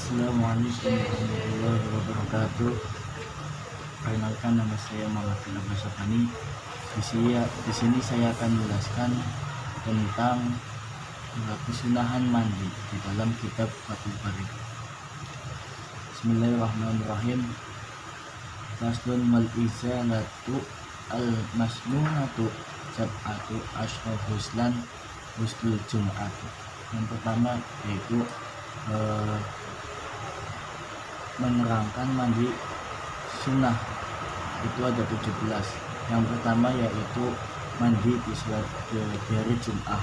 Assalamualaikum warahmatullahi wabarakatuh. Perkenalkan, nama saya Muhammad Abdullah Safani. Di sini saya akan menjelaskan tentang kesunahan mandi di dalam kitab Fathul Bari. Bismillahirrahmanirrahim. Faslun wal izalatu al masnunatu sab'atu asyra huslan huslul jum'at. Yang pertama yaitu menerangkan mandi sunnah itu ada 17. Yang pertama yaitu mandi di hari Jum'ah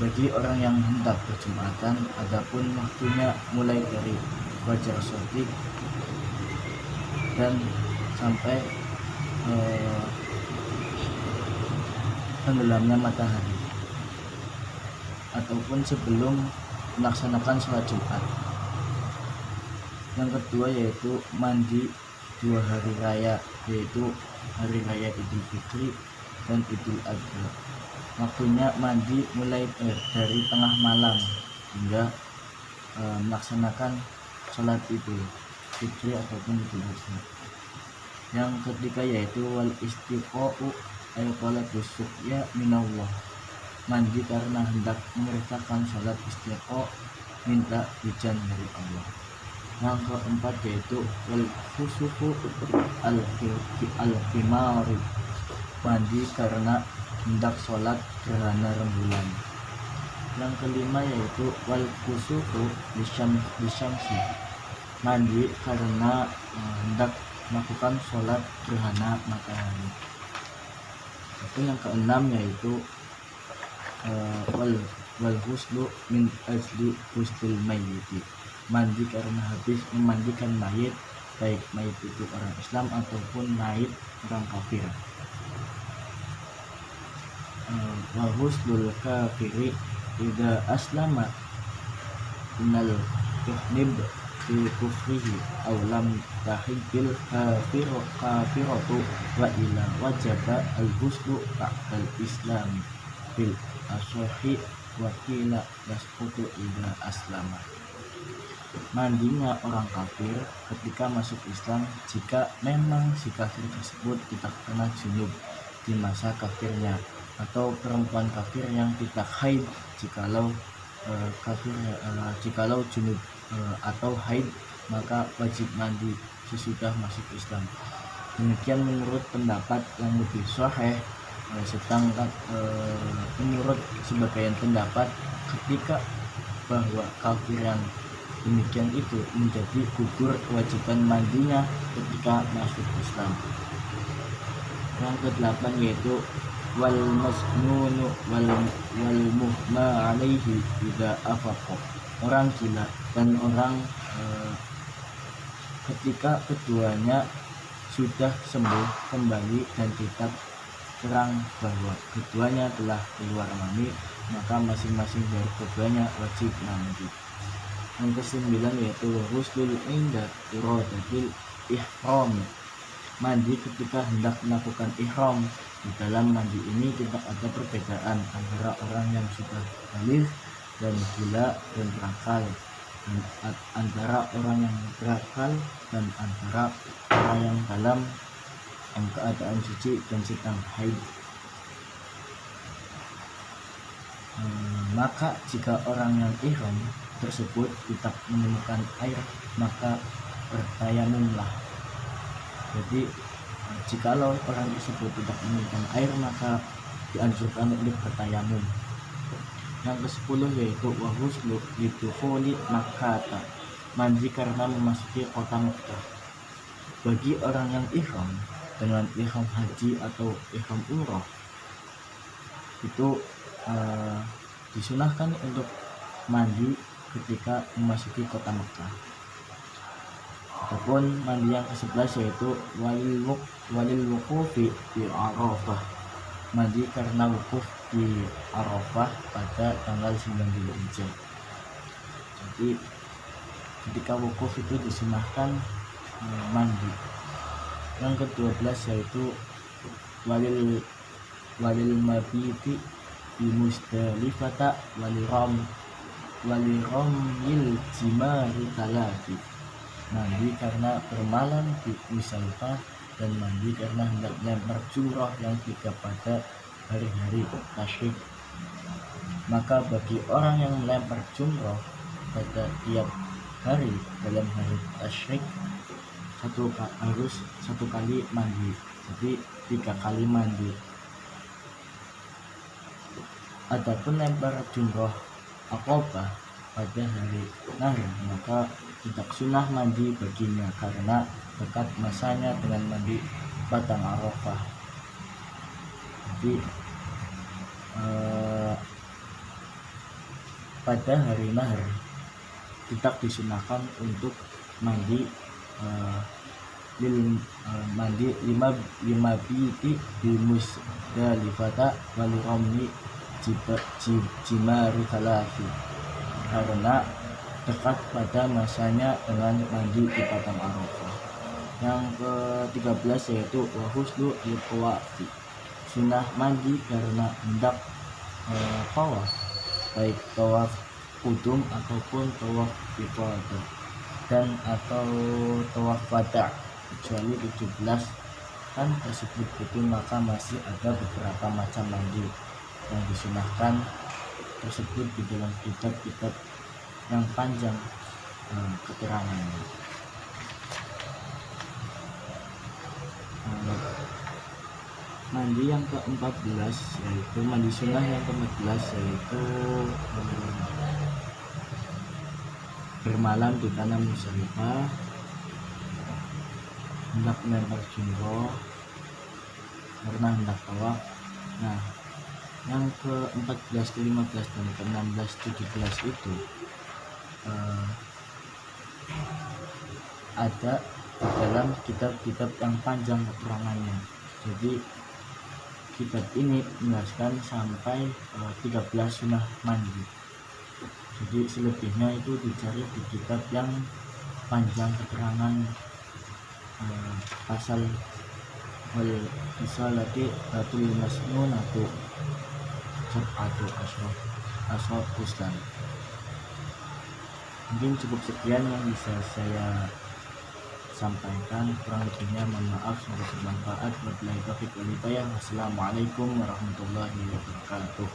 bagi orang yang hendak berjumatan, adapun waktunya mulai dari fajar shadiq dan sampai tenggelamnya matahari ataupun sebelum melaksanakan sholat Jumat. Yang kedua yaitu mandi 2 hari raya, yaitu hari raya Idul Fitri dan Idul Adha. Waktunya mandi mulai dari tengah malam hingga melaksanakan sholat Idul Fitri ataupun Idul Adha. Yang ketiga yaitu wal istiqa'u ay talabus suqya minallah, mandi karena hendak mengerjakan sholat istiqa, minta hujan dari Allah. Yang keempat yaitu wal khusufu al-qimari, mandi karena hendak sholat gerhana rembulan. Yang kelima yaitu wal khusufu lisyamsi, mandi karena hendak melakukan sholat gerhana matahari. Yang keenam yaitu wal huslu min ajli huslil mayyiti, mandi karena habis memandikan mayit, baik mayit itu orang Islam ataupun mayit orang kafir. Wa huslul kafiri idza aslama minal tuhnib fi kufrihi aw lam tahibbil kafiratu wa ila wajaba al huslu ba'dal islami bil asohi wakila yasqutu idza aslama, mandinya orang kafir ketika masuk Islam jika memang si kafir tersebut tidak pernah junub di masa kafirnya, atau perempuan kafir yang tidak haid jikalau junub atau haid maka wajib mandi sesudah masuk Islam. Demikian menurut pendapat yang lebih sahih. Sedangkan menurut sebagian pendapat ketika bahwa kafir yang demikian itu menjadi gugur kewajiban mandinya ketika masuk Islam. Yang ke-8 yaitu wal masnunu wal muhma alaihi idza afaqa, orang gila dan orang ketika keduanya sudah sembuh kembali dan tidak terang bahwa keduanya telah keluar mani, maka masing-masing dari keduanya wajib mandi. Yang ke-9 yaitu huslul inda iradatil ihram, mandi ketika hendak melakukan ihram. Di dalam mandi ini tidak ada perbedaan antara orang yang sudah baligh dan gila dan berakal, antara orang yang berakal dan antara orang yang dalam keadaan suci dan sedang haid. Maka jika orang yang ihram tersebut tidak menemukan air, maka bertayamumlah. Jadi jikalau orang tersebut tidak menemukan air, maka dianjurkan untuk bertayamum. Yang ke-10 yaitu wahuslu lidukhuli Makkah, mandi karena memasuki kota Makkah. Bagi orang yang ihram dengan ihram haji atau ihram umrah itu disunahkan untuk mandi ketika memasuki kota Makkah. Ataupun mandi yang ke-11 yaitu walil wuqufi di Arafah, mandi karena wukuf di Arafah pada tanggal 9 Dzulhijjah. Jadi ketika wukuf itu disunahkan mandi. Yang ke-12 yaitu walil mabiti di Musdalifata waliram, waliromil jimari talati, mandi karena bermalam di Musdalifah, dan mandi karena hendak melempar jumrah yang 3 pada hari-hari tasyrik. Maka bagi orang yang melempar jumrah pada tiap hari dalam hari tasyrik harus 1 kali mandi, jadi 3 kali mandi. Adapun lempar jumrah Aqabah pada hari Nahr, maka tidak sunnah mandi baginya karena dekat masanya dengan mandi Padang Arafah. Jadi pada hari Nahr tidak disunahkan untuk mandi mandi 5 biti di Musdalifah waliromli jimari talati, karena dekat pada masanya dengan mandi di Padang Arafah. Yang ke-13 yaitu wahuslu liqwati, sunnah mandi karena hendak tawaf, baik tawaf qudum ataupun tawaf ifadah dan atau tawaf wada, kecuali 17 kan tersebut itu, maka masih ada beberapa macam mandi yang disunahkan tersebut di dalam kitab-kitab yang panjang keterangannya. Mandi yang ke-14 yaitu mandi sunnah yang ke-14 yaitu bermalam di tanah Musdalifah, hendak melempar jumrah karena hendak tawaf. Nah, yang ke-14, ke-15 dan ke-16, 17 itu ada di dalam kitab-kitab yang panjang keterangannya. Jadi kitab ini menjelaskan sampai 13 sunnah mandi. Jadi selebihnya itu dicari di kitab yang panjang keterangan pasal wal misalati batul masnunatu sab'atu ashraf uslan. Mungkin cukup sekian yang bisa saya sampaikan, kurang lebihnya mohon maaf, semoga bermanfaat. Wabillahi taufiq wal hidayah. Wassalamualaikum warahmatullahi wabarakatuh.